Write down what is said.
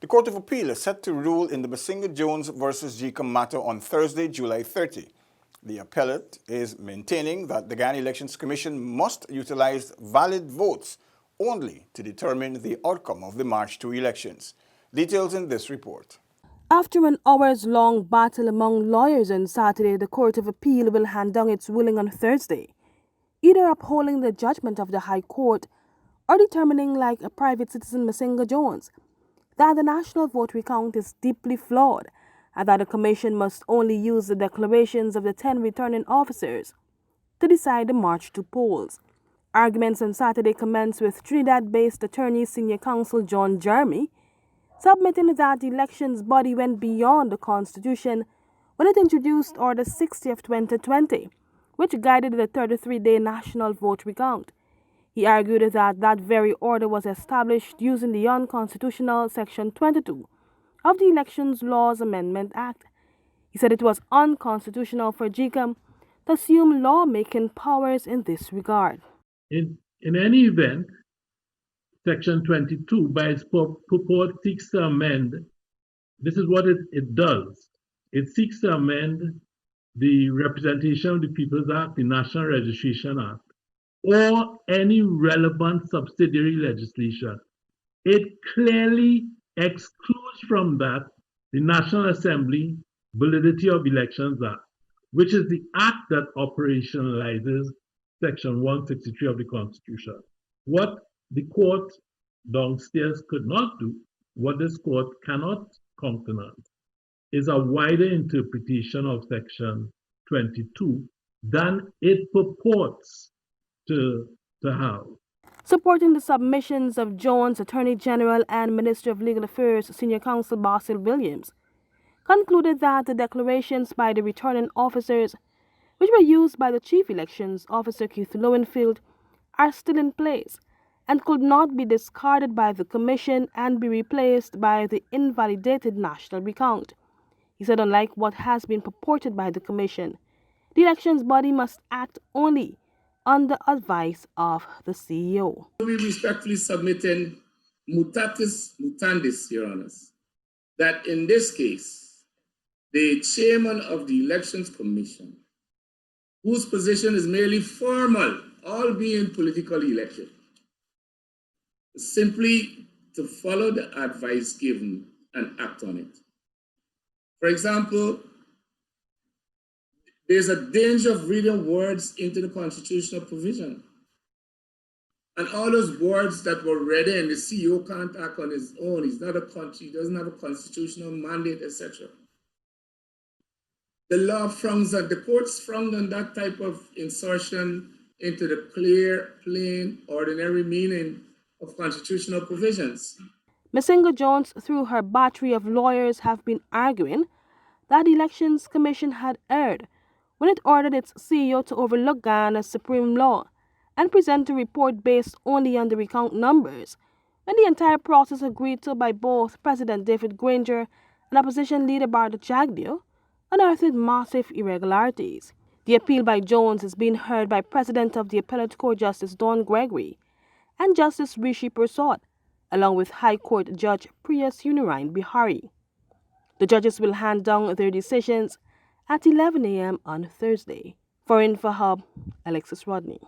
Court of Appeal is set to rule in the Masinga Jones versus GECOM matter on Thursday, July 30. The appellate is maintaining that the Guyana Elections Commission must utilize valid votes only to determine the outcome of the March 2 elections. Details in this report. After an hours-long battle among lawyers on Saturday, the Court of Appeal will hand down its ruling on Thursday, either upholding the judgment of the High Court or determining, like a private citizen Masinga Jones, that the national vote recount is deeply flawed and that the Commission must only use the declarations of the 10 returning officers to decide the March 2 polls. Arguments on Saturday commenced with Trinidad-based Attorney Senior Counsel John Jeremy submitting that the elections body went beyond the Constitution when it introduced Order 60 of 2020, which guided the 33-day national vote recount. He argued that that very order was established using the unconstitutional Section 22 of the Elections Laws Amendment Act. He said it was unconstitutional for GECOM to assume lawmaking powers in this regard. In any event, Section 22, by its purport, seeks to amend. This is what it does. It seeks to amend the Representation of the People's Act, the National Registration Act, or any relevant subsidiary legislation. It clearly excludes from that the National Assembly Validity of Elections Act, which is the act that operationalizes Section 163 of the Constitution. What the court downstairs could not do, what this court cannot countenance, is a wider interpretation of Section 22 than it purports to have. Supporting the submissions of Jones, Attorney General and Minister of Legal Affairs Senior Counsel Basil Williams concluded that the declarations by the returning officers, which were used by the Chief Elections Officer Keith Lowenfield, are still in place and could not be discarded by the Commission and be replaced by the invalidated national recount. He said, unlike what has been purported by the Commission, the elections body must act only on the advice of the CEO. We respectfully submitting mutatis mutandis, Your Honors, that in this case, the chairman of the Elections Commission, whose position is merely formal, all being political election, simply to follow the advice given and act on it. For example, there's a danger of reading words into the constitutional provision. And all those words that were read in, the CEO can't act on his own. He's not a country, he doesn't have a constitutional mandate, etc. The law frowns on, the courts frowned on that type of insertion into the clear, plain, ordinary meaning of constitutional provisions. Masinga Jones, through her battery of lawyers, have been arguing that the Elections Commission had erred when it ordered its CEO to overlook Guyana's supreme law and present a report based only on the recount numbers, when the entire process agreed to by both President David Granger and opposition leader Barda Jagdeo unearthed massive irregularities. The appeal by Jones is being heard by President of the Appellate Court Justice Don Gregory and Justice Rishi Prasad, along with High Court Judge Priyas Unirain Bihari. The judges will hand down their decisions at 11 a.m. on Thursday. For InfoHub, Alexis Rodney.